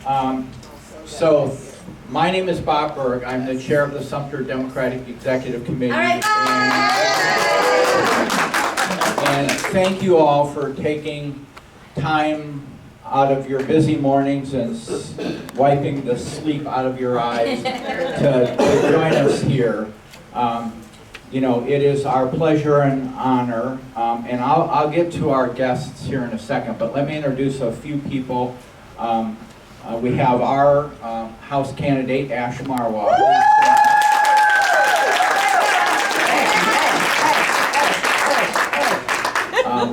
So, my name is Bob Berg. I'm the chair of the Sumter Democratic Executive Committee. All right, And thank you all for taking time out of your busy mornings and wiping the sleep out of your eyes to join us here. You know, it is our pleasure and honor, and I'll get to our guests here in a second, but let me introduce a few people. We have our House candidate, Ash Marwa,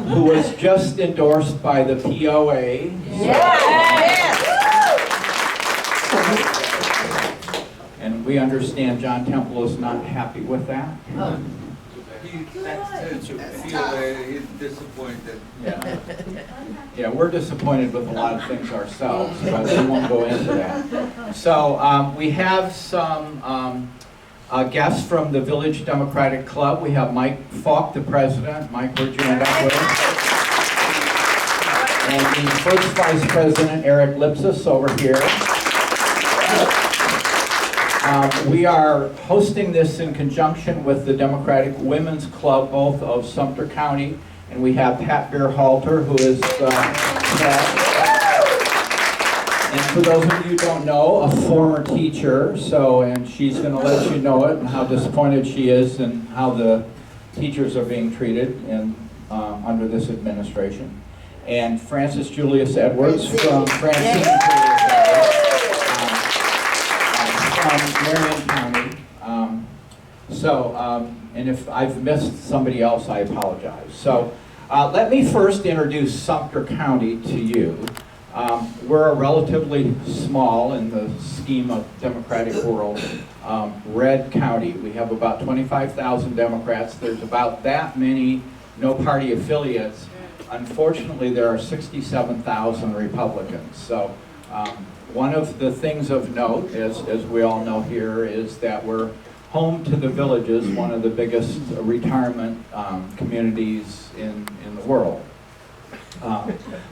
who was just endorsed by the POA. And we understand John Temple is not happy with that. He's disappointed. Yeah, we're disappointed with a lot of things ourselves, but we won't go into that. So we have some guests from the Village Democratic Club. We have Mike Falk, the president. Mike, where'd you end up with? And the first vice president, Eric Lipsis, over here. We are hosting this in conjunction with the Democratic Women's Club, both of Sumter County, and we have Pat Beerhalter, who is head. And for those of you who don't know, a former teacher, and she's going to let you know it and how disappointed she is and how the teachers are being treated under this administration. And Francis Julius Edwards from Francine Julius Edwards. From Marion County. And if I've missed somebody else, I apologize. So let me first introduce Sumter County to you. We're a relatively small, in the scheme of Democratic world, red county. We have about 25,000 Democrats. There's about that many no party affiliates. Unfortunately, there are 67,000 Republicans. So one of the things of note, as we all know here, is that we're home to the Villages, one of the biggest retirement communities in the world.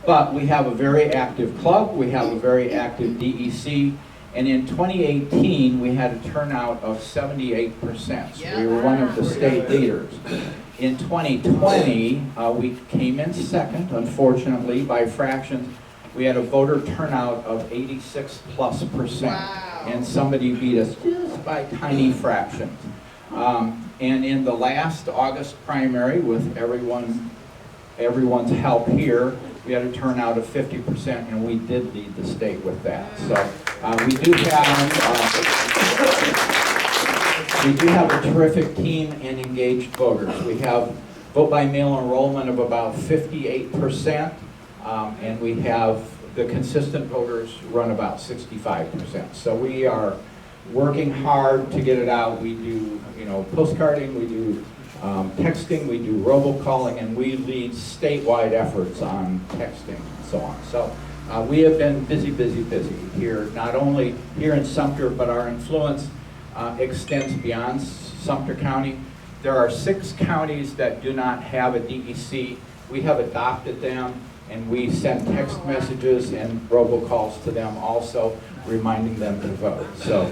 But we have a very active club, we have a very active DEC, and in 2018 we had a turnout of 78%. So we were one of the state leaders. In 2020, we came in second, unfortunately, by fractions. We had a voter turnout of 86+%, and somebody beat us just by tiny fractions. And in the last August primary, with everyone's help here, we had a turnout of 50%, and we did lead the state with that. So we do have a terrific team and engaged voters. We have vote by mail enrollment of about 58%. And we have the consistent voters run about 65%. So we are working hard to get it out. We do, postcarding, we do texting, we do robocalling, and we lead statewide efforts on texting and so on. So we have been busy here, not only here in Sumter, but our influence extends beyond Sumter County. There are 6 counties that do not have a DEC. We have adopted them, and we send text messages and robocalls to them also, reminding them to vote. So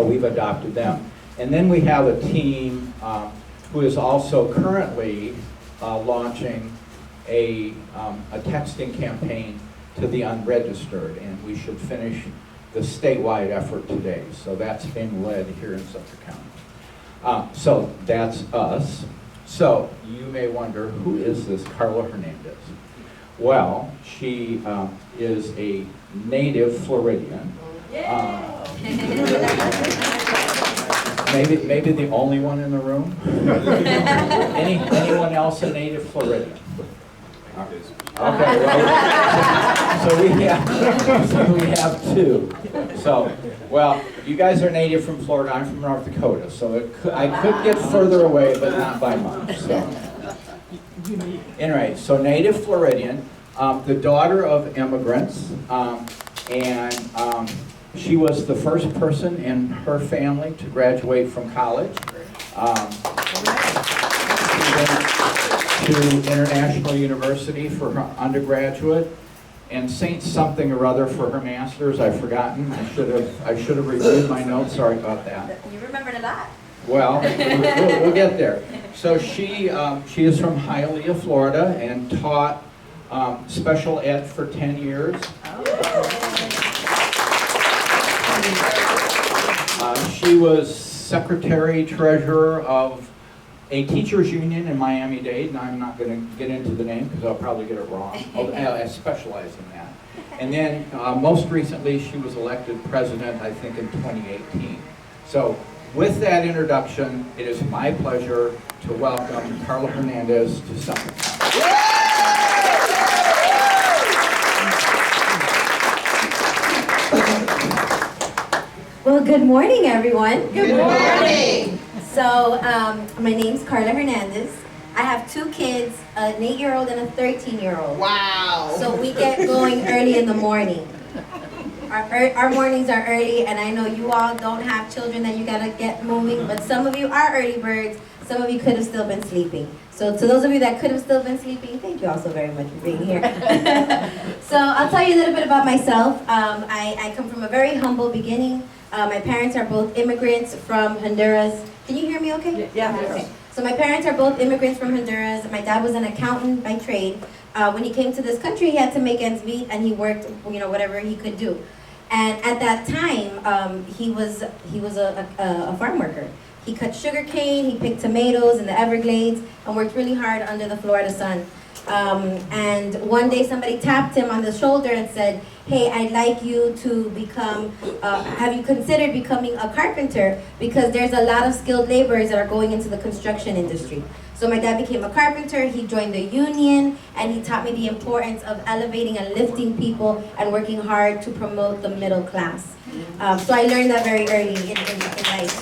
we've adopted them. And then we have a team who is also currently launching a texting campaign to the unregistered, and we should finish the statewide effort today. So that's being led here in Sumter County. So that's us. So you may wonder, who is this Karla Hernandez? Well, she is a native Floridian. Maybe the only one in the room. Anyone else a native Floridian? Okay, well, so we have 2. So, well, you guys are native from Florida. I'm from North Dakota, so I could get further away, but not by much. So, anyway, so native Floridian, the daughter of immigrants, and she was the first person in her family to graduate from college. She went to International University for her undergraduate, and Saint something or other for her master's. I've forgotten. I should have reviewed my notes. Sorry about that. You remembered a lot. Well, we'll get there. So she is from Hialeah, Florida, and taught special ed for 10 years. She was secretary treasurer of a teachers union in Miami-Dade, and I'm not going to get into the name because I'll probably get it wrong. I specialize in that. And then most recently, she was elected president, I think, in 2018. So with that introduction, it is my pleasure to welcome Karla Hernandez to Sumter Co. Well, good morning, everyone. Good morning. So, my name's Karla Hernandez. I have two kids, an 8-year-old and a 13-year-old. Wow. So we get going early in the morning. Our mornings are early, and I know you all don't have children that you gotta get moving, but some of you are early birds. Some of you could have still been sleeping. So to those of you that could have still been sleeping, thank you all so very much for being here. So I'll tell you a little bit about myself. I come from a very humble beginning. My parents are both immigrants from Honduras. Can you hear me okay? Yeah. Okay. So my parents are both immigrants from Honduras. My dad was an accountant by trade. When he came to this country, he had to make ends meet, and he worked, whatever he could do. And at that time, he was a farm worker. He cut sugar cane, he picked tomatoes in the Everglades, and worked really hard under the Florida sun. And one day somebody tapped him on the shoulder and said, "Hey, I'd like you to become, have you considered becoming a carpenter? Because there's a lot of skilled laborers that are going into the construction industry." So my dad became a carpenter, he joined the union, and he taught me the importance of elevating and lifting people and working hard to promote the middle class. So I learned that very early in life.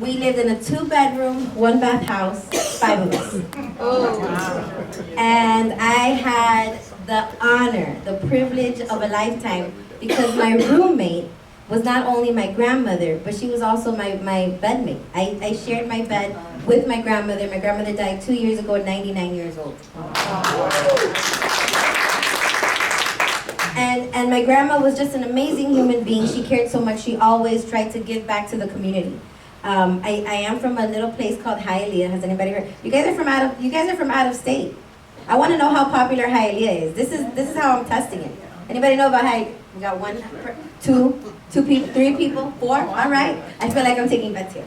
We lived in a 2-bedroom, 1-bath house, 5 of us. Oh, wow. And I had the honor, the privilege of a lifetime, because my roommate was not only my grandmother, but she was also my bedmate. I shared my bed with my grandmother. My grandmother died 2 years ago at 99 years old. And my grandma was just an amazing human being. She cared so much. She always tried to give back to the community. I am from a little place called Hialeah. Has anybody heard? You guys are from out of state. I want to know how popular Hialeah is. This is how I'm testing it. Anybody know about Hialeah? We got 1, 2 people, 3 people, 4. All right. I feel like I'm taking bets here.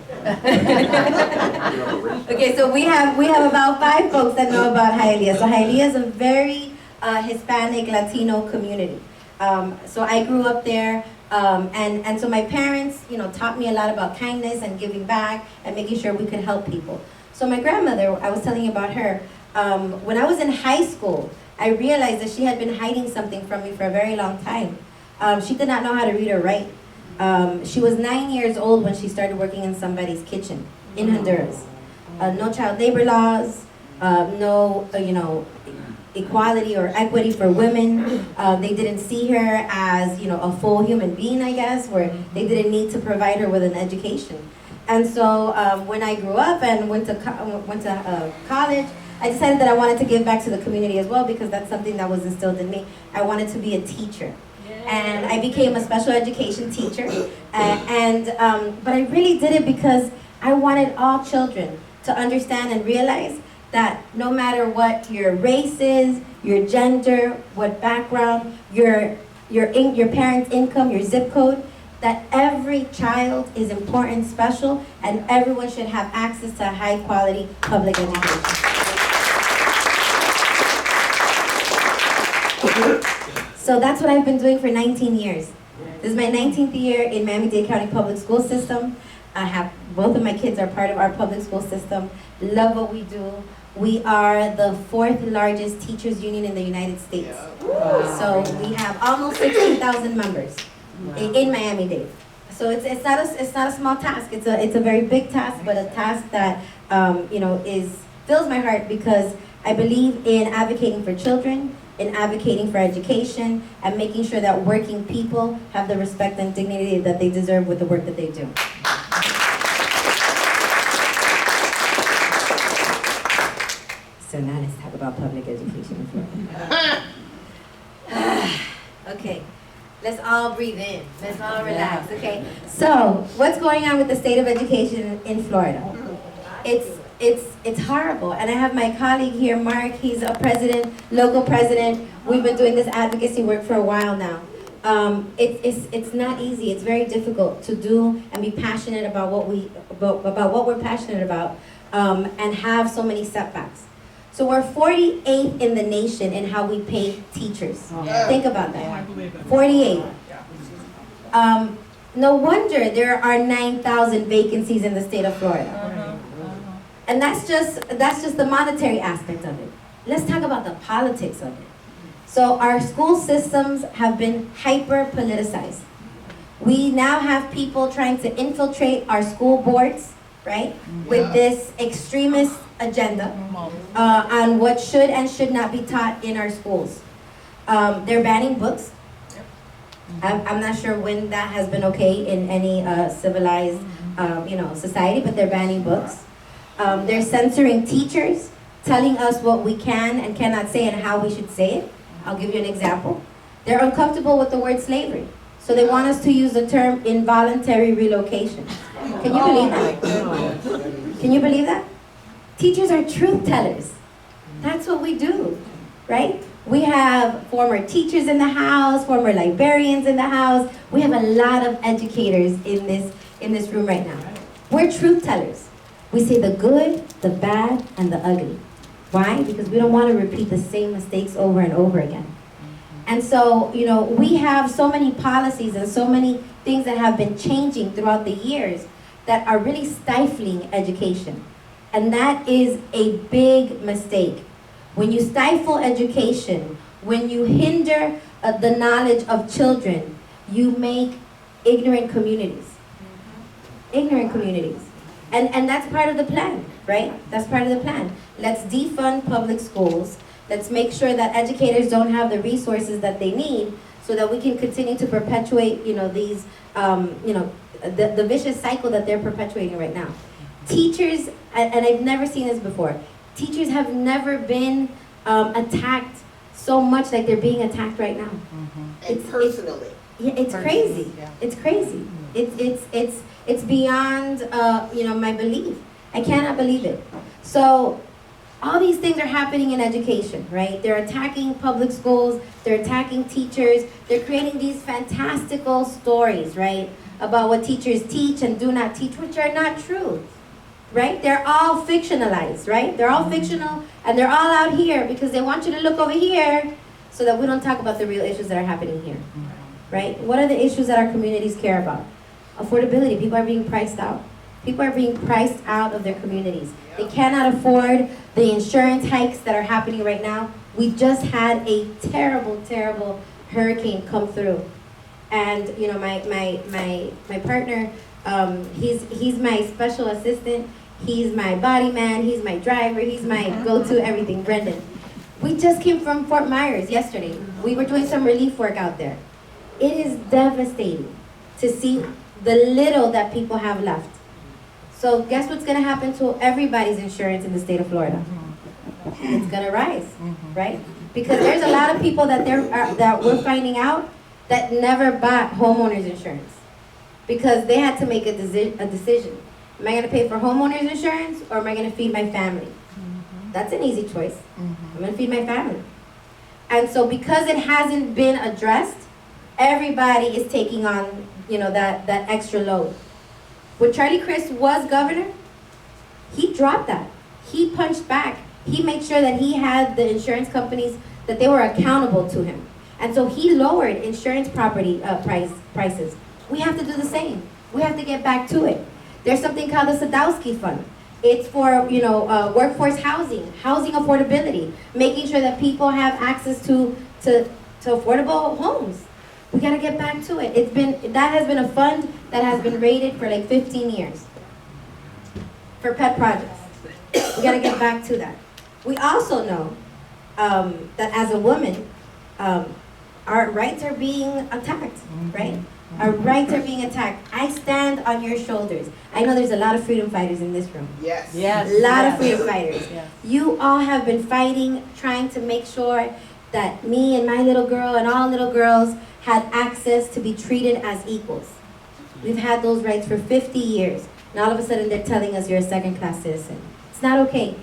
Okay, so we have about 5 folks that know about Hialeah. So Hialeah is a very Hispanic Latino community. So I grew up there. And so my parents, taught me a lot about kindness and giving back and making sure we could help people. So my grandmother, I was telling you about her, when I was in high school, I realized that she had been hiding something from me for a very long time. She did not know how to read or write. She was 9 years old when she started working in somebody's kitchen in Honduras. No child labor laws, no, equality or equity for women. They didn't see her as, a full human being, I guess, where they didn't need to provide her with an education. And so when I grew up and went to college, I decided that I wanted to give back to the community as well, because that's something that was instilled in me. I wanted to be a teacher. And I became a special education teacher. But I really did it because I wanted all children to understand and realize that no matter what your race is, your gender, what background, your parents' income, your zip code, that every child is important, special, and everyone should have access to high quality public education. So that's what I've been doing for 19 years. This is my 19th year in Miami-Dade County Public School System. Both of my kids are part of our public school system. Love what we do. We are the 4th largest teachers union in the United States. So we have almost 16,000 members in Miami-Dade. So it's not a small task. It's a very big task, but a task that fills my heart, because I believe in advocating for children, in advocating for education, and making sure that working people have the respect and dignity that they deserve with the work that they do. So now let's talk about public education in Florida. Okay, let's all breathe in. Let's all relax, okay? So, what's going on with the state of education in Florida? It's horrible. And I have my colleague here, Mark. He's a president, local president. We've been doing this advocacy work for a while now. It's not easy. It's very difficult to do and be passionate about what we're passionate about, and have so many setbacks. So we're 48th in the nation in how we pay teachers. Yeah. Think about that. 48. No wonder there are 9,000 vacancies in the state of Florida. And that's just the monetary aspect of it. Let's talk about the politics of it. So our school systems have been hyper politicized. We now have people trying to infiltrate our school boards, right? With this extremist agenda on what should and should not be taught in our schools. They're banning books. I'm not sure when that has been okay in any civilized society, but they're banning books. They're censoring teachers, telling us what we can and cannot say and how we should say it. I'll give you an example. They're uncomfortable with the word slavery, so they want us to use the term involuntary relocation. Can you believe that? Can you believe that? Teachers are truth tellers. That's what we do, right? We have former teachers in the house, former librarians in the house. We have a lot of educators in this room right now. We're truth tellers. We say the good, the bad, and the ugly. Why? Because we don't want to repeat the same mistakes over and over again. And so, we have so many policies and so many things that have been changing throughout the years that are really stifling education. And that is a big mistake. When you stifle education, when you hinder the knowledge of children, you make ignorant communities. Ignorant communities. And that's part of the plan, right? That's part of the plan. Let's defund public schools. Let's make sure that educators don't have the resources that they need so that we can continue to perpetuate, these, the vicious cycle that they're perpetuating right now. Teachers, and I've never seen this before, teachers have never been attacked so much like they're being attacked right now. And personally. It's crazy. It's crazy. It's beyond my belief. I cannot believe it. So all these things are happening in education, right? They're attacking public schools, they're attacking teachers, they're creating these fantastical stories, right? About what teachers teach and do not teach, which are not true, right? They're all fictionalized, right? They're all fictional, and they're all out here because they want you to look over here so that we don't talk about the real issues that are happening here, right? What are the issues that our communities care about? Affordability. People are being priced out. People are being priced out of their communities. They cannot afford the insurance hikes that are happening right now. We just had a terrible, terrible hurricane come through. And my partner, he's my special assistant, he's my body man, he's my driver, he's my go-to everything, Brendan. We just came from Fort Myers yesterday. We were doing some relief work out there. It is devastating to see the little that people have left. So guess what's going to happen to everybody's insurance in the state of Florida? It's going to rise, right? Because there's a lot of people that we're finding out that never bought homeowners insurance because they had to make a decision. Am I going to pay for homeowners insurance or am I going to feed my family? That's an easy choice. I'm going to feed my family. And so because it hasn't been addressed, everybody is taking on, that extra load. When Charlie Crist was governor, he dropped that. He punched back. He made sure that he had the insurance companies, that they were accountable to him. And so he lowered insurance property prices. We have to do the same. We have to get back to it. There's something called the Sadowski Fund. It's for, workforce housing affordability, making sure that people have access to affordable homes. We gotta get back to it. That has been a fund that has been rated for like 15 years for pet projects. We gotta get back to that. We also know that as a woman, our rights are being attacked, right? Our rights are being attacked. I stand on your shoulders. I know there's a lot of freedom fighters in this room. Yes. Yes. A lot of freedom fighters. Yes. You all have been fighting, trying to make sure that me and my little girl and all little girls had access to be treated as equals. We've had those rights for 50 years. And all of a sudden they're telling us you're a second-class citizen. It's not okay.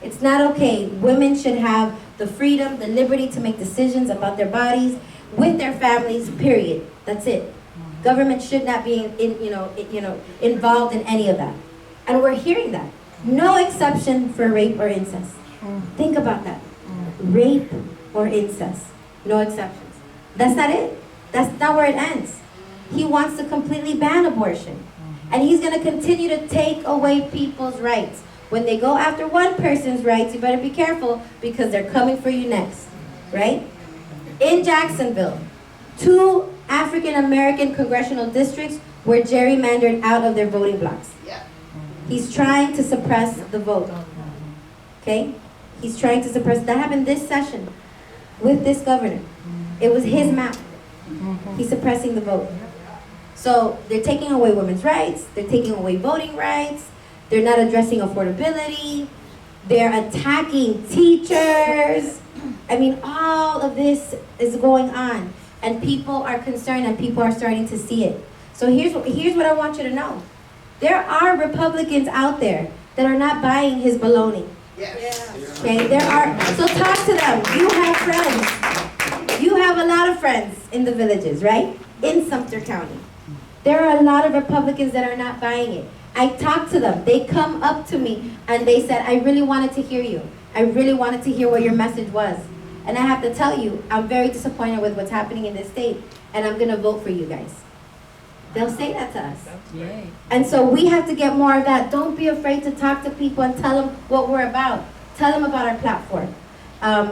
It's not okay. Women should have the freedom, the liberty to make decisions about their bodies with their families, period. That's it. Government should not be involved in any of that. And we're hearing that. No exception for rape or incest. Think about that. Rape or incest. No exceptions. That's not it. That's not where it ends. He wants to completely ban abortion. And he's going to continue to take away people's rights. When they go after one person's rights, you better be careful because they're coming for you next. Right? In Jacksonville, 2 African American congressional districts were gerrymandered out of their voting blocks. Yeah. He's trying to suppress the vote. Okay? He's trying to suppress. That happened this session with this governor. It was his map. He's suppressing the vote. So they're taking away women's rights. They're taking away voting rights. They're not addressing affordability. They're attacking teachers. I mean, all of this is going on. And people are concerned and people are starting to see it. So here's what I want you to know. There are Republicans out there that are not buying his baloney. Yes. Okay, there are. So talk to them. You have friends. You have a lot of friends in the villages, right? In Sumter County. There are a lot of Republicans that are not buying it. I talked to them. They come up to me and they said, I really wanted to hear you. I really wanted to hear what your message was. And I have to tell you, I'm very disappointed with what's happening in this state, and I'm going to vote for you guys. They'll say that to us. Yay. And so we have to get more of that. Don't be afraid to talk to people and tell them what we're about. Tell them about our platform.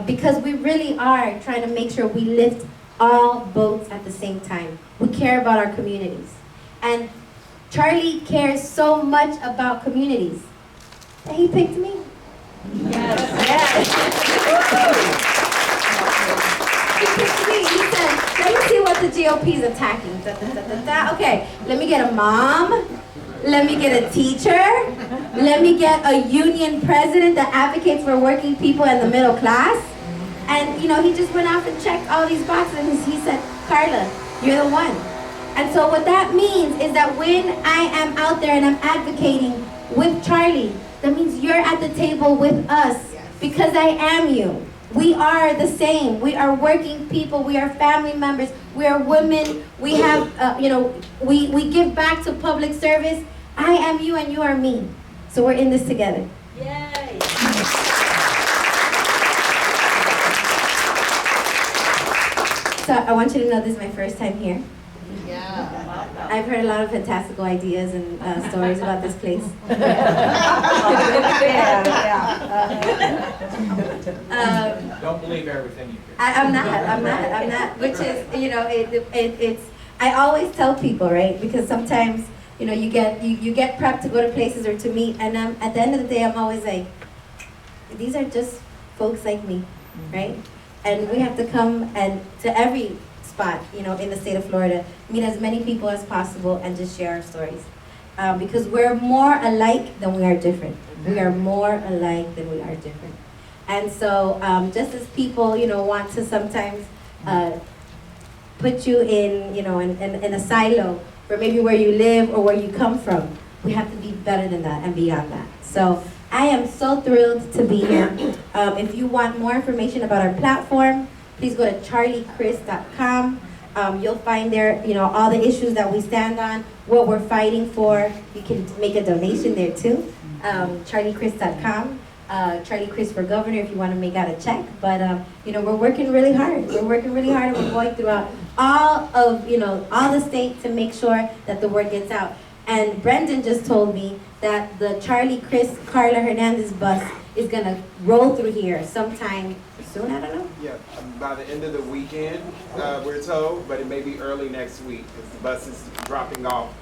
Because we really are trying to make sure we lift all boats at the same time. We care about our communities. And Charlie cares so much about communities that he picked me. He picked me. He said, let me see what the GOP is attacking. Da, da, da, da, da. Okay, let me get a mom. Let me get a teacher. Let me get a union president that advocates for working people and the middle class. And, he just went off and checked all these boxes. And he said, Karla, you're the one. And so what that means is that when I am out there and I'm advocating with Charlie, that means you're at the table with us because I am you. We are the same. We are working people. We are family members. We are women. We have, we give back to public service. I am you and you are me. So we're in this together. Yay. So I want you to know this is my first time here. Yeah. I've heard a lot of fantastical ideas and stories about this place. Don't believe everything you hear. I'm not. Which is, it's. I always tell people, right? Because sometimes, you get prepped to go to places or to meet, and at the end of the day, I'm always like, these are just folks like me, right? And we have to come and to every spot, in the state of Florida, meet as many people as possible and just share our stories. Because we're more alike than we are different. We are more alike than we are different. And so just as people, want to sometimes put you in, in a silo for maybe where you live or where you come from, we have to be better than that and beyond that. So I am so thrilled to be here. If you want more information about our platform, please go to charliechris.com. You'll find there, all the issues that we stand on, what we're fighting for. You can make a donation there too. charliechris.com. Charlie Chris for governor if you want to make out a check. But, we're working really hard. We're working really hard and we're going throughout all of, all the state to make sure that the word gets out. And Brendan just told me that the Charlie Chris Karla Hernandez bus is going to roll through here sometime soon, I don't know. Yeah, by the end of the weekend, we're told, but it may be early next week because the bus is dropping off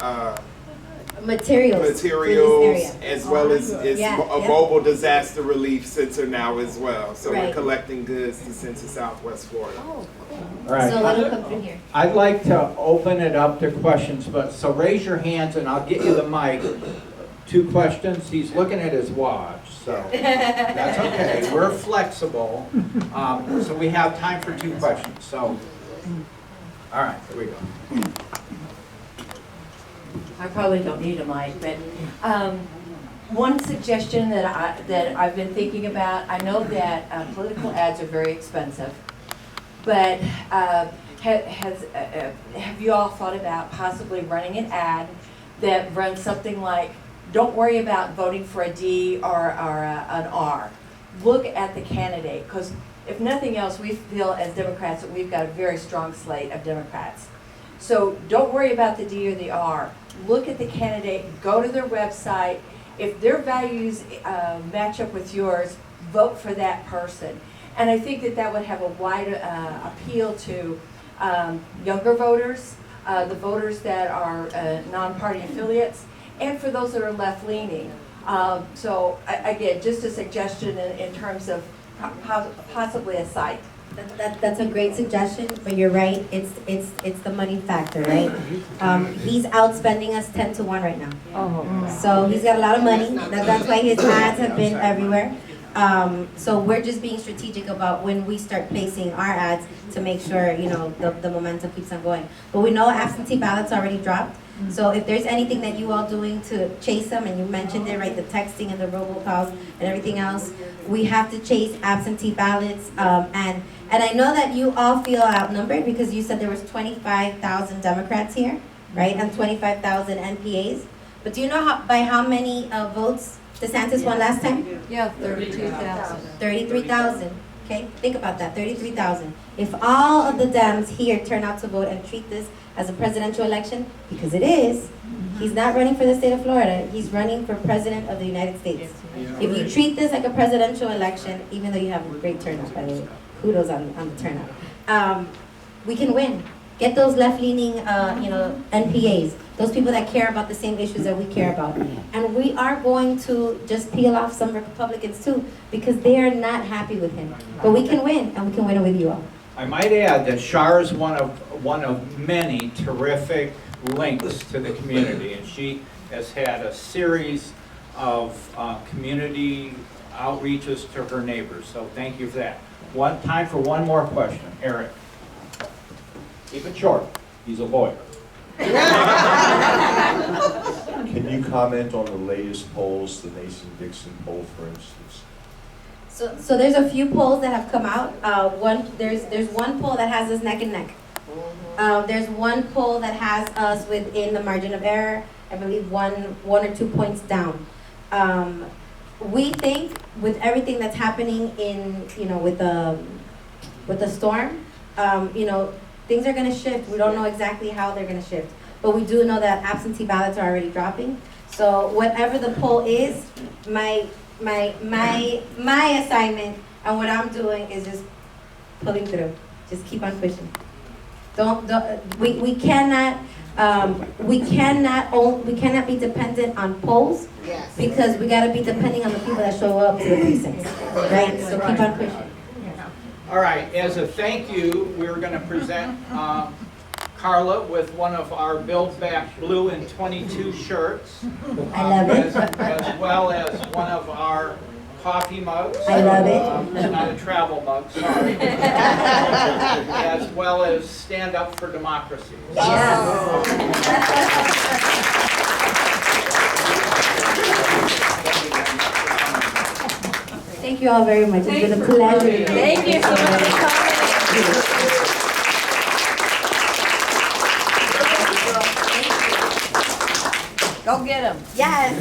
materials for this materials, area. as well as Yeah, a yeah. mobile disaster relief center now as well. So Right. we're collecting goods to send to Southwest Florida. Oh, cool. All right. So it'll come through here. I'd like to open it up to questions, but, so raise your hands and I'll get you the mic. 2 questions. He's looking at his watch, so that's okay. We're flexible. So we have time for 2 questions, so. All right, here we go. I probably don't need a mic, but one suggestion that I've been thinking about, I know that political ads are very expensive, but have you all thought about possibly running an ad that runs something like, don't worry about voting for a D or an R. Look at the candidate, because if nothing else, we feel as Democrats that we've got a very strong slate of Democrats. So don't worry about the D or the R. Look at the candidate, go to their website. If their values match up with yours, vote for that person. And I think that that would have a wide appeal to younger voters, the voters that are non-party affiliates, and for those that are left-leaning. So again, just a suggestion in terms of possibly a site. That's a great suggestion, but you're right. It's the money factor, right? He's outspending us 10 to 1 right now. So he's got a lot of money. That's why his ads have been everywhere. So we're just being strategic about when we start placing our ads to make sure, you know, the momentum keeps on going. But we know absentee ballots already dropped. So if there's anything that you all doing to chase them, and you mentioned it, right, the texting and the robocalls and everything else, we have to chase absentee ballots. And I know that you all feel outnumbered because you said there was 25,000 Democrats here, right, and 25,000 NPAs. But do you know by how many votes DeSantis won last time? Yeah, 32,000. 33,000. Okay, think about that, 33,000. If all of the Dems here turn out to vote and treat this as a presidential election, because it is, he's not running for the state of Florida, he's running for president of the United States. If you treat this like a presidential election, even though you have a great turnout, by the way, kudos on the turnout, we can win. Get those left-leaning, NPAs, those people that care about the same issues that we care about. And we are going to just peel off some Republicans too, because they are not happy with him. But we can win, and we can win it with you all. I might add that Shar is one of many terrific links to the community, and she has had a series of community outreaches to her neighbors. So thank you for that. Time for one more question, Eric. Keep it short. He's a lawyer. Can you comment on the latest polls, the Mason-Dixon poll, for instance? So there's a few polls that have come out. There's one poll that has us neck and neck. There's one poll that has us within the margin of error. I believe one or 2 points down. We think with everything that's happening with the storm, things are going to shift. We don't know exactly how they're going to shift, but we do know that absentee ballots are already dropping. So whatever the poll is, my assignment and what I'm doing is just pulling through. Just keep on pushing. We cannot be dependent on polls, Yes. because we got to be depending on the people that show up to the precincts, right? So keep on pushing. All right, as a thank you, we're going to present Karla with one of our Build Back Blue and 22 shirts. I love it. As well as one of our coffee mugs. I love it. It's not a travel mug, sorry. As well as Stand Up for Democracy. Thank you all very much. It's been a pleasure. Thank you so much for coming. Go get them. Yes.